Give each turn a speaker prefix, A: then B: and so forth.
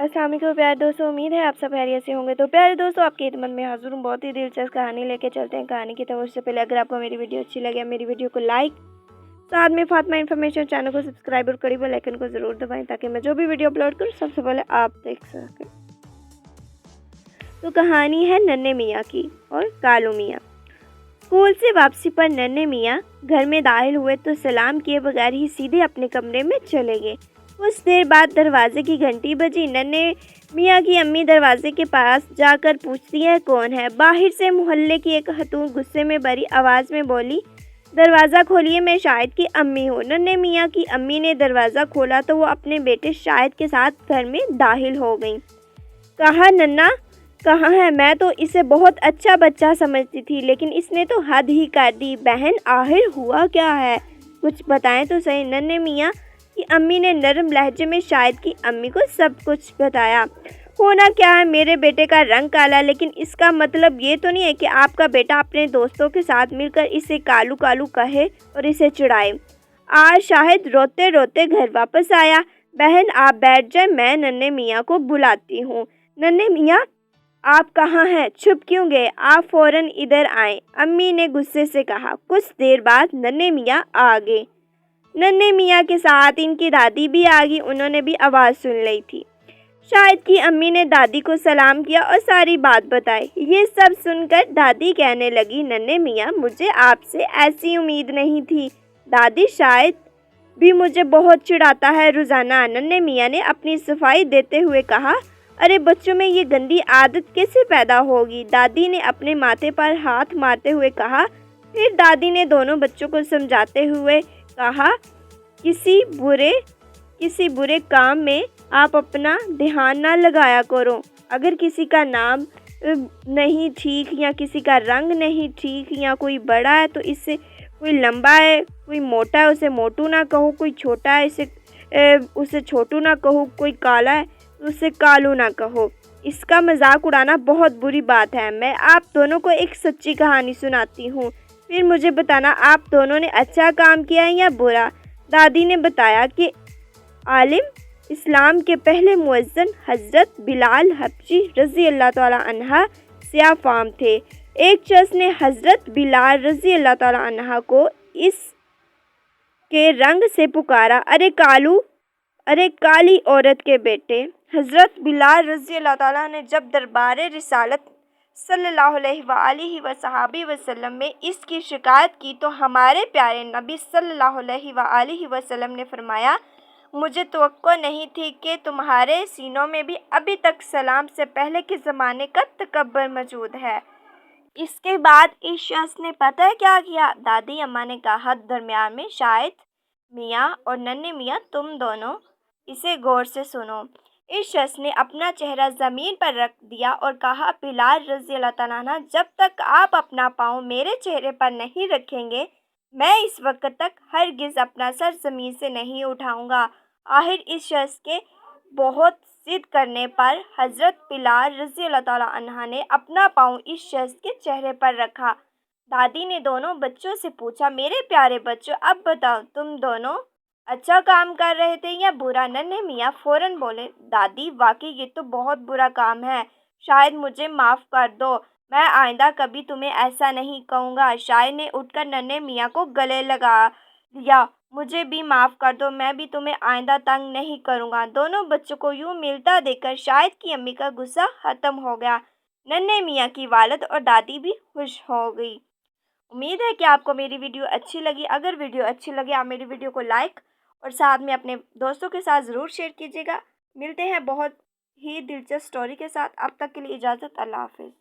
A: अस्सलाम वालेकुम प्यारे दोस्तों, उम्मीद है आप सब खैरियत से होंगे। तो प्यारे दोस्तों, आपकी खिदमत में हाज़िर हूँ बहुत ही दिलचस्प कहानी लेके चलते हैं। कहानी की तरफ उससे पहले अगर आपको मेरी वीडियो अच्छी लगे, मेरी वीडियो को लाइक, साथ में फातिमा इन्फॉर्मेशन चैनल को सब्सक्राइब और कड़ी बेल आइकन को ज़रूर दबाएं ताकि मैं जो भी वीडियो अपलोड करूँ सबसे पहले आप देख सकें। तो कहानी है नन्हे मियाँ की और कालू मियाँ। स्कूल से वापसी पर नन्हे मियाँ घर में दाखिल हुए तो सलाम किए बगैर ही सीधे अपने कमरे में चले गए। कुछ देर बाद दरवाजे की घंटी बजी। नन्हे मियाँ की अम्मी दरवाजे के पास जाकर पूछती है, कौन है? बाहर से मोहल्ले की एक खातून गुस्से में भरी आवाज़ में बोली, दरवाज़ा खोलिए, मैं शाहिद की अम्मी हूँ। नन्हे मियाँ की अम्मी ने दरवाज़ा खोला तो वो अपने बेटे शाहिद के साथ घर में दाखिल हो गई। कहा, नन्ना कहाँ है? मैं तो इसे बहुत अच्छा बच्चा समझती थी, लेकिन इसने तो हद ही कर दी। बहन, आखिर हुआ क्या है? कुछ बताएं तो सही। नन्हे मियाँ की अम्मी ने नरम लहजे में शाहिद की अम्मी को सब कुछ बताया। होना क्या है, मेरे बेटे का रंग काला, लेकिन इसका मतलब ये तो नहीं है कि आपका बेटा अपने दोस्तों के साथ मिलकर इसे कालू कालू कहे और इसे चिढ़ाए। आज शाहिद रोते रोते घर वापस आया। बहन, आप बैठ जाए, मैं नन्हे मियाँ को बुलाती हूँ। नन्हे मियाँ, आप कहाँ हैं? छुप क्यों गए? आप फौरन इधर आए, अम्मी ने गुस्से से कहा। कुछ देर बाद नन्हे मियाँ आ गए। नन्हे मियाँ के साथ इनकी दादी भी आ गई। उन्होंने भी आवाज़ सुन ली थी। शाहिद की अम्मी ने दादी को सलाम किया और सारी बात बताई। ये सब सुनकर दादी कहने लगी, नन्हे मियाँ, मुझे आपसे ऐसी उम्मीद नहीं थी। दादी, शाहिद भी मुझे बहुत चिढ़ाता है रोज़ाना। नन्हे मियाँ ने अपनी सफाई देते हुए कहा। अरे बच्चों में ये गंदी आदत कैसे पैदा होगी? दादी ने अपने माथे पर हाथ मारते हुए कहा। फिर दादी ने दोनों बच्चों को समझाते हुए कहा, किसी बुरे काम में आप अपना ध्यान ना लगाया करो। अगर किसी का नाम नहीं ठीक, या किसी का रंग नहीं ठीक, या कोई बड़ा है तो इससे, कोई लंबा है कोई मोटा है उसे मोटू ना कहो, कोई छोटा है उसे छोटू ना कहो, कोई काला है तो उसे कालू ना कहो। इसका मजाक उड़ाना बहुत बुरी बात है। मैं आप दोनों को एक सच्ची कहानी सुनाती हूँ, फिर मुझे बताना आप दोनों ने अच्छा काम किया है या बुरा। दादी ने बताया कि आलिम इस्लाम के पहले मुअज्जिन हज़रत बिलाल हबशी रज़ी अल्लाह ताला अन्हा स्याह फाम थे। एक शख्स ने हज़रत बिलाल रज़ी अल्लाह ताला अन्हा को इस के रंग से पुकारा, अरे कालू, अरे काली औरत के बेटे। हज़रत बिलाल रज़ी अल्लाह ताला ने जब दरबार रिसालत सल्लल्लाहु अलैहि वसल्लम में इसकी शिकायत की तो हमारे प्यारे नबी सल्लल्लाहु अलैहि वसल्लम ने फरमाया, मुझे तवक्को नहीं थी कि तुम्हारे सीनों में भी अभी तक सलाम से पहले के ज़माने का तकब्बर मौजूद है। इसके बाद इस शख्स ने पता है क्या किया? दादी अम्मा ने कहा, दरमियान में शाहिद मियाँ और नन्हे मियाँ, तुम दोनों इसे गौर से सुनो। इस शख्स ने अपना चेहरा ज़मीन पर रख दिया और कहा, बिलाल रज़ी अल्लाह तआला अन्हु, जब तक आप अपना पाँव मेरे चेहरे पर नहीं रखेंगे, मैं इस वक्त तक हरगिज़ अपना सर ज़मीन से नहीं उठाऊंगा। आखिर इस शख्स के बहुत जिद करने पर हज़रत बिलाल रज़ी अल्लाह तआला अन्हु ने अपना पाँव इस शख्स के चेहरे पर रखा। दादी ने दोनों बच्चों से पूछा, मेरे प्यारे बच्चों, अब बताओ तुम दोनों अच्छा काम कर रहे थे या बुरा? नन्हे मियाँ फ़ौरन बोले, दादी वाकई ये तो बहुत बुरा काम है, शायद मुझे माफ़ कर दो, मैं आइंदा कभी तुम्हें ऐसा नहीं कहूँगा। शाहिद ने उठकर नन्हे मियाँ को गले लगा लिया, मुझे भी माफ़ कर दो, मैं भी तुम्हें आइंदा तंग नहीं करूँगा। दोनों बच्चों को यूँ मिलता देखकर शाहिद की अम्मी का गुस्सा ख़त्म हो गया। नन्हे मियाँ की वालिद और दादी भी खुश हो गई। उम्मीद है कि आपको मेरी वीडियो अच्छी लगी। अगर वीडियो अच्छी लगे आप मेरी वीडियो को लाइक और साथ में अपने दोस्तों के साथ ज़रूर शेयर कीजिएगा। मिलते हैं बहुत ही दिलचस्प स्टोरी के साथ। अब तक के लिए इजाज़त, अल्लाह हाफ़िज़।